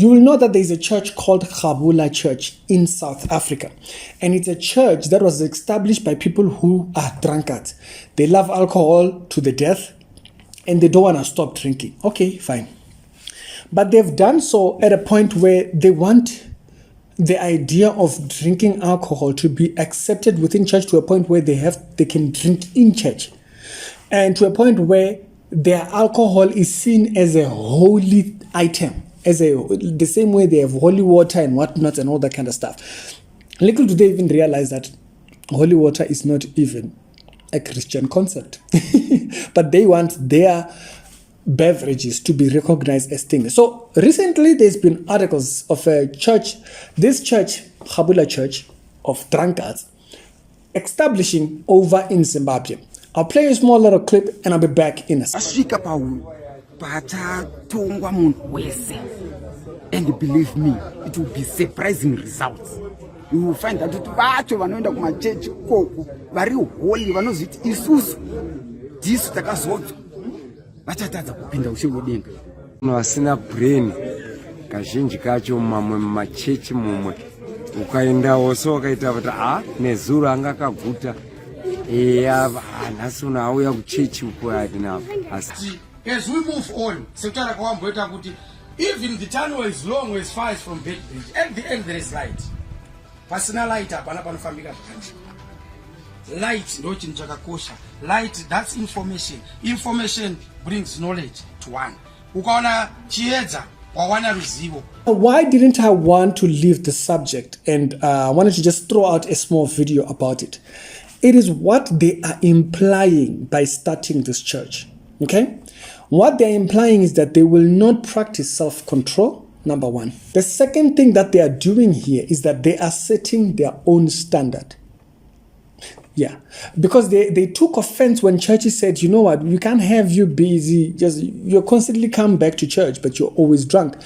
You will know that there is a church called Gabola Church in South Africa. And it's a church that was established by people who are drunkards. They love alcohol to the death and they don't want to stop drinking. Okay, fine. But they've done so at a point where they want the idea of drinking alcohol to be accepted within church to a point where they can drink in church. And to a point where their alcohol is seen as a holy item, the same way they have holy water and whatnot and all that kind of stuff. Little do they even realize that holy water is not even a Christian concept. But they want their beverages to be recognized as things. So recently there's been articles of a church, this church, Gabola Church of drunkards, establishing over in Zimbabwe. I'll play a small little clip and I'll be back in a second. And believe me, it will be surprising results. You will find that vacho vanoenda kumachechi koko vari holy vanozviti isusu ndisu takazodzwa vachatadza kupinda ushe hwedenga. Vasina brain kazhinji kacho mamwe machechi mumwe ukaendawo so wakaita kuti nezuro anga akaguta nhasi unauya kuchechi uko yatinapa. As we move on, sekutara kwamboita kuti even the tunnel is long as far as from Bedbridge. At the end there is light. Pasina light hapana panofambika zvakanaka. Light ndo chinhu chakakosha. Light, that's information. Information brings knowledge to one. Ukaona chiedza wawana ruzivo. Why didn't I want to leave the subject and I wanted to just throw out a small video about it? It is what they are implying by starting this church. Okay? What they're implying is that they will not practice self-control, number one. The second thing that they are doing here is that they are setting their own standard. Yeah, because they took offense when churches said, you know what, we can't have you busy, you constantly come back to church, but you're always drunk.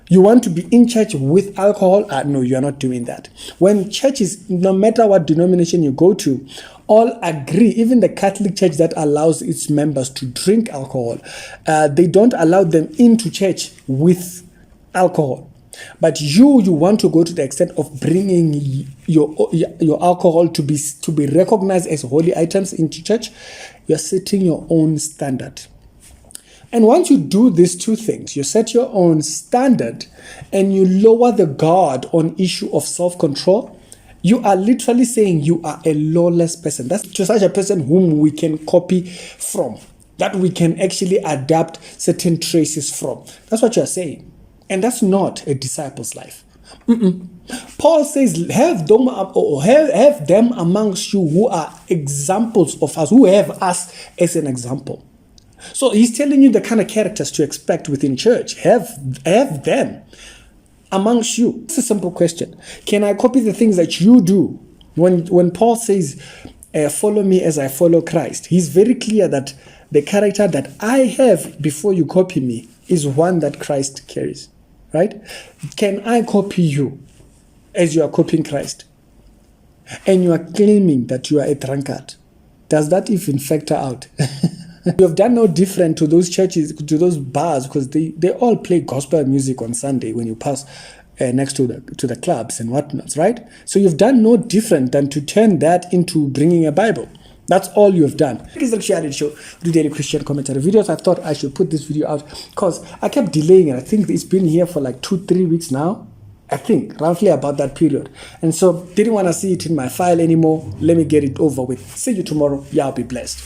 You want to be in church with alcohol? No, you are not doing that. When churches, no matter what denomination you go to, all agree, even the Catholic Church that allows its members to drink alcohol, they don't allow them into church with alcohol. But you want to go to the extent of bringing your alcohol to be recognized as holy items into church. You're setting your own standard. And once you do these two things, you set your own standard and you lower the guard on issue of self-control, you are literally saying you are a lawless person. That's to such a person whom we can copy from, that we can actually adapt certain traces from. That's what you're saying. And that's not a disciple's life. Paul says, have them amongst you who are examples of us, who have us as an example. So he's telling you the kind of characters to expect within church. Have them amongst you. It's a simple question. Can I copy the things that you do? When Paul says, follow me as I follow Christ, he's very clear that the character that I have before you copy me is one that Christ carries. Right? Can I copy you as you are copying Christ? And you are claiming that you are a drunkard. Does that even factor out? You have done no different to those churches, to those bars, because they all play gospel music on Sunday when you pass next to the clubs and whatnot, right? So you've done no different than to turn that into bringing a Bible. That's all you have done. It is the Reality Show, the Daily Christian Commentary videos. I thought I should put this video out because I kept delaying it. I think it's been here for like 2-3 weeks now. I think roughly about that period. And so didn't want to see it in my file anymore. Let me get it over with. See you tomorrow. Y'all be blessed.